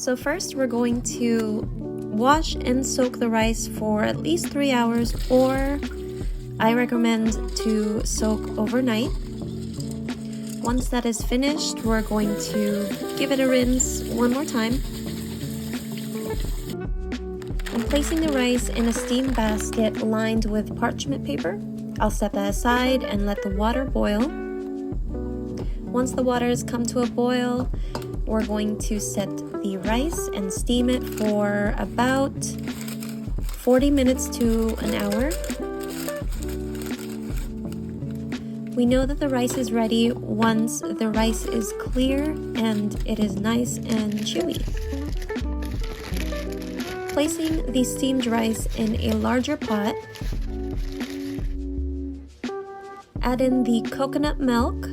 So first we're going to wash and soak the rice for at least 3 hours, or I recommend to soak overnight. Once that is finished, we're going to give it a rinse one more time. I'm placing the rice in a steam basket lined with parchment paper. I'll set that aside and let the water boil. Once the water has come to a boil, we're going to set the rice and steam it for about 40 minutes to an hour. We know that the rice is ready once the rice is clear and it is nice and chewy. Placing the steamed rice in a larger pot, add in the coconut milk,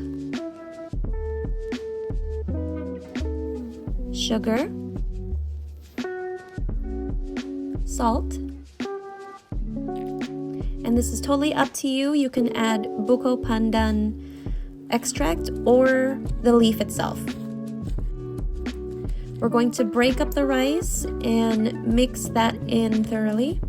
sugar, salt, and this is totally up to you. You can add buko pandan extract or the leaf itself. We're going to break up the rice and mix that in thoroughly.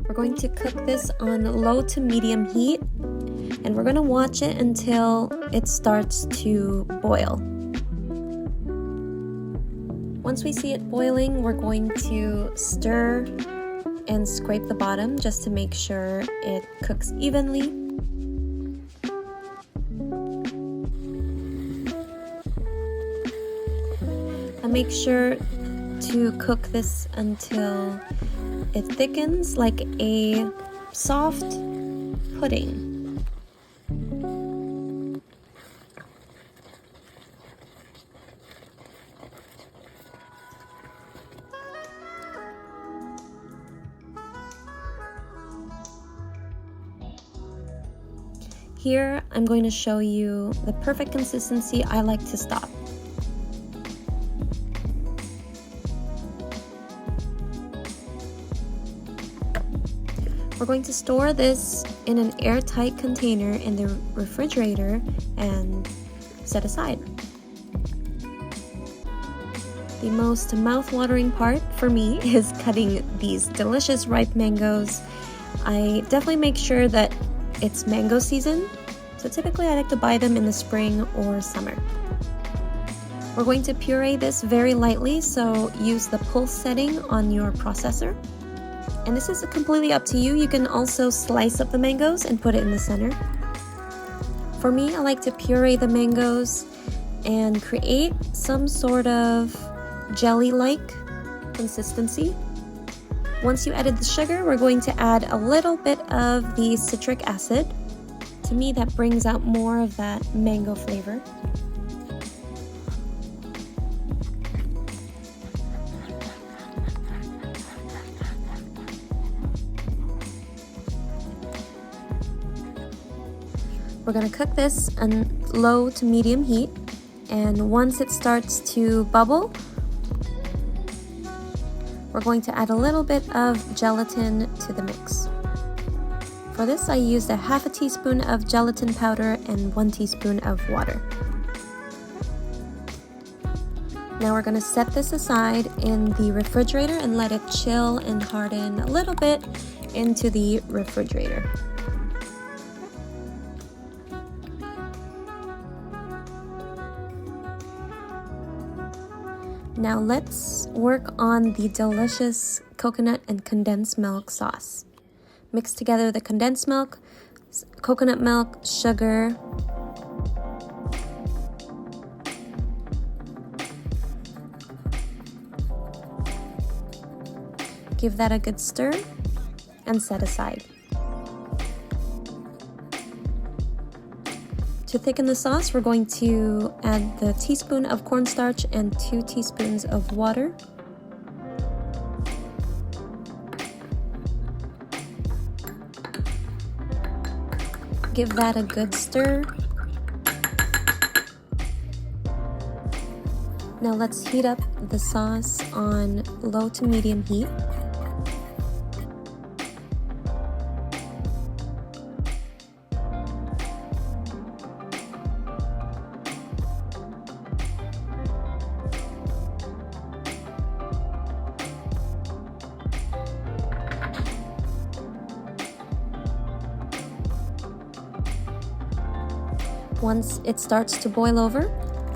We're going to cook this on low to medium heat, and we're going to watch it until it starts to boil. Once we see it boiling, we're going to stir and scrape the bottom just to make sure it cooks evenly. And make sure to cook this until it thickens like a soft pudding. Here, I'm going to show you the perfect consistency I like to stop. We're going to store this in an airtight container in the refrigerator and set aside. The most mouth-watering part for me is cutting these delicious ripe mangoes. I definitely make sure that it's mango season, so typically I like to buy them in the spring or summer. We're going to puree this very lightly, so use the pulse setting on your processor. And this is completely up to you. You can also slice up the mangoes and put it in the center. For me, I like to puree the mangoes and create some sort of jelly-like consistency. Once you added the sugar, we're going to add a little bit of the citric acid. To me, that brings out more of that mango flavor. We're going to cook this on low to medium heat, and once it starts to bubble, we're going to add a little bit of gelatin to the mix. For this, I used a half a teaspoon of gelatin powder and 1 teaspoon of water. Now we're going to set this aside in the refrigerator and let it chill and harden a little bit into the refrigerator. Now let's work on the delicious coconut and condensed milk sauce. Mix together the condensed milk, coconut milk, sugar, give that a good stir, and set aside. To thicken the sauce, we're going to add the teaspoon of cornstarch and 2 teaspoons of water. Give that a good stir. Now let's heat up the sauce on low to medium heat. Once it starts to boil over,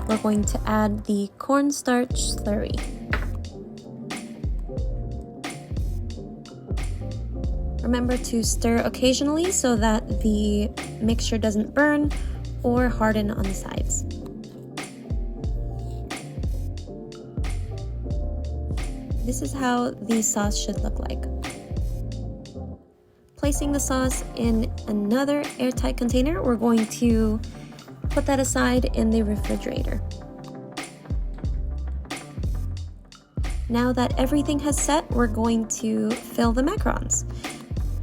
we're going to add the cornstarch slurry. Remember to stir occasionally so that the mixture doesn't burn or harden on the sides. This is how the sauce should look like. Placing the sauce in another airtight container, we're going to put that aside in the refrigerator. Now that everything has set, we're going to fill the macarons.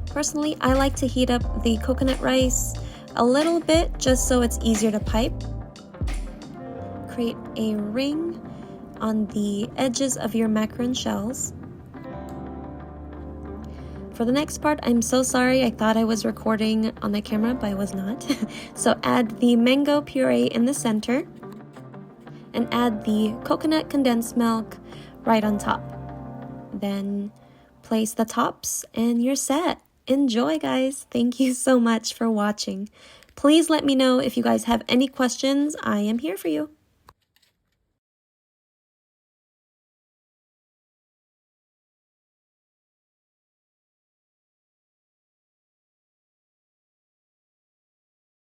Personally, I like to heat up the coconut rice a little bit just so it's easier to pipe. Create a ring on the edges of your macaron shells. For the next part, I'm so sorry, I thought I was recording on the camera, but I was not. So add the mango puree in the center and add the coconut condensed milk right on top. Then place the tops and you're set. Enjoy, guys. Thank you so much for watching. Please let me know if you guys have any questions. I am here for you.